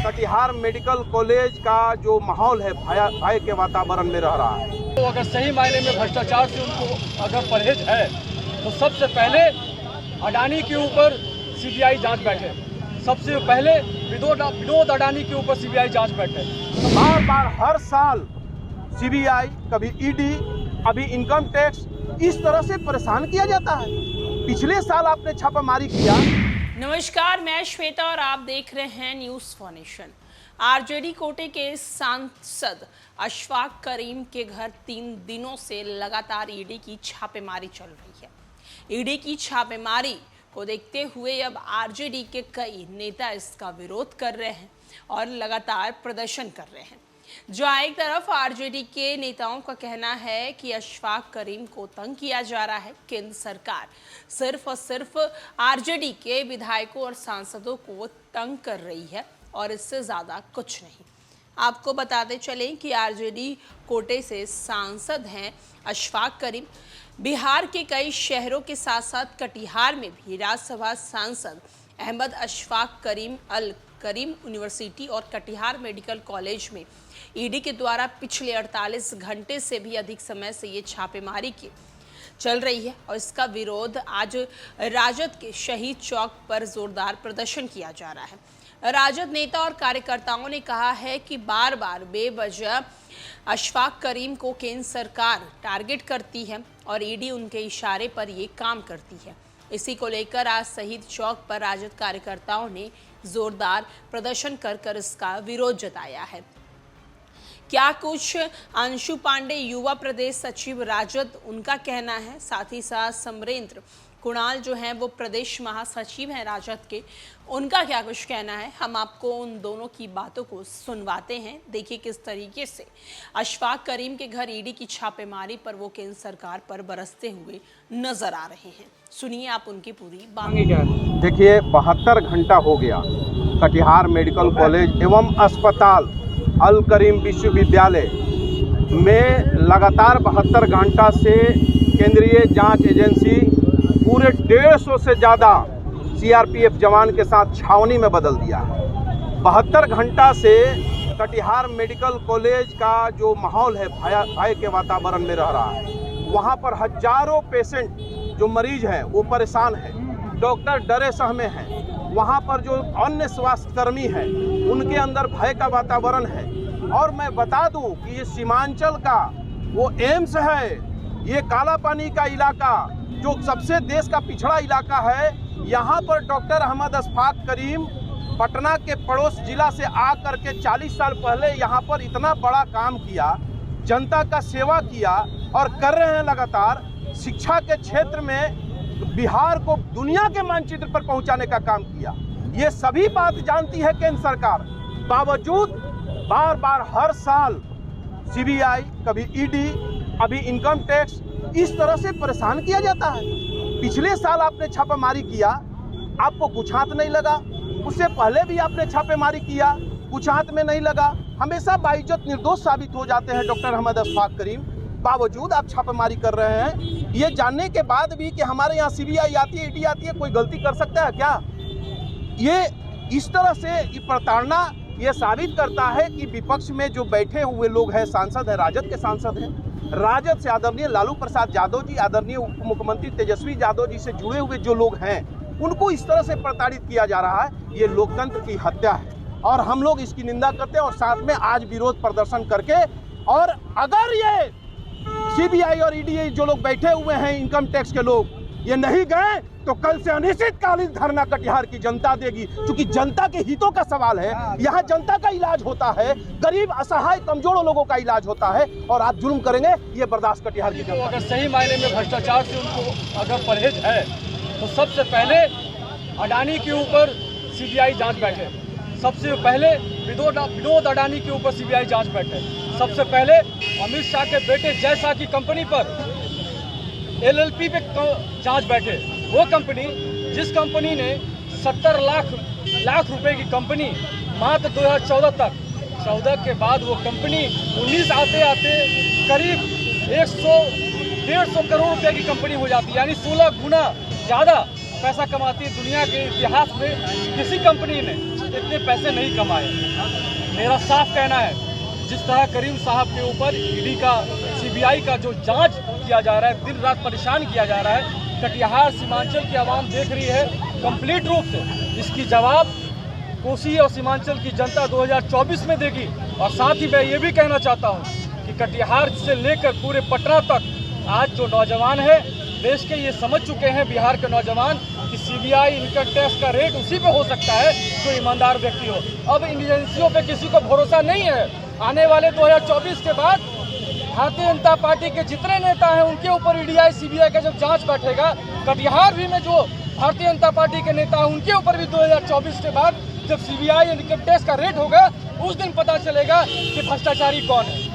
Katihar medical college का जो माहौल है भय के वातावरण में रह रहा है। तो अगर सही मायने में भ्रष्टाचार से उनको अगर परहेज है तो सबसे पहले अडानी के ऊपर सीबीआई जांच बैठे, सबसे पहले विनोद अडानी के ऊपर सीबीआई जांच बैठे। बार बार हर साल सीबीआई, कभी ईडी, अभी इनकम टैक्स, इस तरह से परेशान किया जाता है। पिछले साल आपने छापामारी किया। नमस्कार, मैं श्वेता और आप देख रहे हैं न्यूज़ फॉर नेशन। आरजेडी कोटे के सांसद अशफाक करीम के घर 3 दिनों से लगातार ईडी की छापेमारी चल रही है। ईडी की छापेमारी को देखते हुए अब आरजेडी के कई नेता इसका विरोध कर रहे हैं और लगातार प्रदर्शन कर रहे हैं। जहां एक तरफ आरजेडी के नेताओं का कहना है कि अशफाक करीम को तंग किया जा रहा है, केंद्र सरकार सिर्फ और सिर्फ आरजेडी के विधायकों और सांसदों को तंग कर रही है और इससे ज़्यादा कुछ नहीं। आपको बताते चलें कि आरजेडी कोटे से सांसद हैं अशफाक करीम। बिहार के कई शहरों के साथ साथ कटिहार में भी राज्यसभा सांसद अहमद अशफाक करीम अल करीम यूनिवर्सिटी और कटिहार मेडिकल कॉलेज में ईडी के द्वारा पिछले 48 घंटे से भी अधिक समय से ये छापेमारी की चल रही है और इसका विरोध आज राजद के शहीद चौक पर जोरदार प्रदर्शन किया जा रहा है। राजद नेता और कार्यकर्ताओं ने कहा है कि बार बार बेवजह अशफाक करीम को केंद्र सरकार टारगेट करती है और ईडी उनके इशारे पर ये काम करती है। इसी को लेकर आज शहीद चौक पर राजद कार्यकर्ताओं ने जोरदार प्रदर्शन कर इसका विरोध जताया है। क्या कुछ अंशु पांडे युवा प्रदेश सचिव राजद उनका कहना है, साथ ही साथ समरेंद्र कुणाल जो हैं वो प्रदेश महासचिव हैं राजद के, उनका क्या कुछ कहना है, हम आपको उन दोनों की बातों को सुनवाते हैं। देखिए किस तरीके से अशफाक करीम के घर ईडी की छापेमारी पर वो केंद्र सरकार पर बरसते हुए नजर आ रहे हैं। सुनिए आप उनकी पूरी बात। देखिए 72 घंटा हो गया कटिहार मेडिकल कॉलेज एवं अस्पताल अल करीम विश्वविद्यालय में लगातार 72 घंटा से केंद्रीय जांच एजेंसी पूरे 150 से ज़्यादा सीआरपीएफ जवान के साथ छावनी में बदल दिया है। 72 घंटा से कटिहार मेडिकल कॉलेज का जो माहौल है भय के वातावरण में रह रहा है। वहाँ पर हजारों पेशेंट जो मरीज हैं वो परेशान हैं, डॉक्टर डरे सहमे हैं। वहाँ पर जो अन्य स्वास्थ्यकर्मी हैं उनके अंदर भय का वातावरण है। और मैं बता दूं कि ये सीमांचल का वो एम्स है, ये काला पानी का इलाका जो सबसे देश का पिछड़ा इलाका है, यहाँ पर डॉक्टर अहमद अशफाक करीम पटना के पड़ोस जिला से आकर के 40 साल पहले यहाँ पर इतना बड़ा काम किया, जनता का सेवा किया और कर रहे हैं लगातार। शिक्षा के क्षेत्र में बिहार को दुनिया के मानचित्र पर पहुंचाने का काम किया। ये सभी बात जानती है केंद्र सरकार, बावजूद बार बार हर साल सीबीआई, कभी ईडी, अभी इनकम टैक्स, इस तरह से परेशान किया जाता है। पिछले साल आपने छापेमारी किया, आपको कुछ हाथ नहीं लगा। उससे पहले भी आपने छापेमारी किया, कुछ हाथ में नहीं लगा। हमेशा बाइज्जत निर्दोष साबित हो जाते हैं डॉक्टर अहमद अशफाक करीम। बावजूद आप छापेमारी कर रहे हैं, ये जानने के बाद भी कि हमारे यहाँ सीबीआई आती है, ईडी आती है, कोई गलती कर सकता है क्या? ये इस तरह से ये प्रताड़ना ये साबित करता है कि विपक्ष में जो बैठे हुए लोग हैं, सांसद हैं, राजद के सांसद हैं, राजद से आदरणीय लालू प्रसाद यादव जी, आदरणीय उप मुख्यमंत्री तेजस्वी यादव जी से जुड़े हुए जो लोग हैं, उनको इस तरह से प्रताड़ित किया जा रहा है। ये लोकतंत्र की हत्या है और हम लोग इसकी निंदा करते हैं और साथ में आज विरोध प्रदर्शन करके, और अगर ये सीबीआई और ईडी जो लोग बैठे हुए हैं, इनकम टैक्स के लोग, ये नहीं गए तो कल से अनिश्चितकालीन धरना कटिहार की जनता देगी, क्योंकि जनता के हितों का सवाल है। यहाँ जनता का इलाज होता है, गरीब, असहाय, कमजोर लोगों का इलाज होता है, और आप जुल्म करेंगे, ये बर्दाश्त कटिहार की जनता। अगर सही मायने में भ्रष्टाचार से उनको अगर परहेज है तो सबसे पहले अडानी के ऊपर सीबीआई जांच बैठे, सबसे पहले विनोद अडानी के ऊपर सीबीआई जांच बैठे, सबसे पहले अमित शाह के बेटे जय शाह की कंपनी पर एलएलपी पे जांच बैठे। वो कंपनी जिस कंपनी ने 70 लाख रुपए की कंपनी मात्र 2014 तक, 14 के बाद वो कंपनी 19 आते आते करीब 100-150 करोड़ रुपए की कंपनी हो जाती है, यानी 16 गुना ज़्यादा पैसा कमाती है। दुनिया के इतिहास में किसी कंपनी ने इतने पैसे नहीं कमाए। मेरा साफ कहना है, जिस तरह करीम साहब के ऊपर ईडी का, सीबीआई का जो जांच किया जा रहा है, दिन रात परेशान किया जा रहा है, कटिहार सीमांचल की आवाम देख रही है कंप्लीट रूप से। इसकी जवाब कोसी और सीमांचल की जनता 2024 में देगी। और साथ ही मैं ये भी कहना चाहता हूँ कि कटिहार से लेकर पूरे पटना तक आज जो नौजवान है देश के, ये समझ चुके हैं बिहार के नौजवान कि सीबीआई इनकम टैक्स का रेट उसी पे हो सकता है जो ईमानदार व्यक्ति हो। अब इन एजेंसियों पे किसी को भरोसा नहीं है। आने वाले 2024 के बाद भारतीय जनता पार्टी के जितने नेता हैं उनके ऊपर ईडीआई सीबीआई का जब जांच बैठेगा, कटिहार भी में जो भारतीय जनता पार्टी के नेता हैं उनके ऊपर भी 2024 के बाद जब सीबीआई इनकम टैक्स का रेट होगा, उस दिन पता चलेगा कि भ्रष्टाचारी कौन है।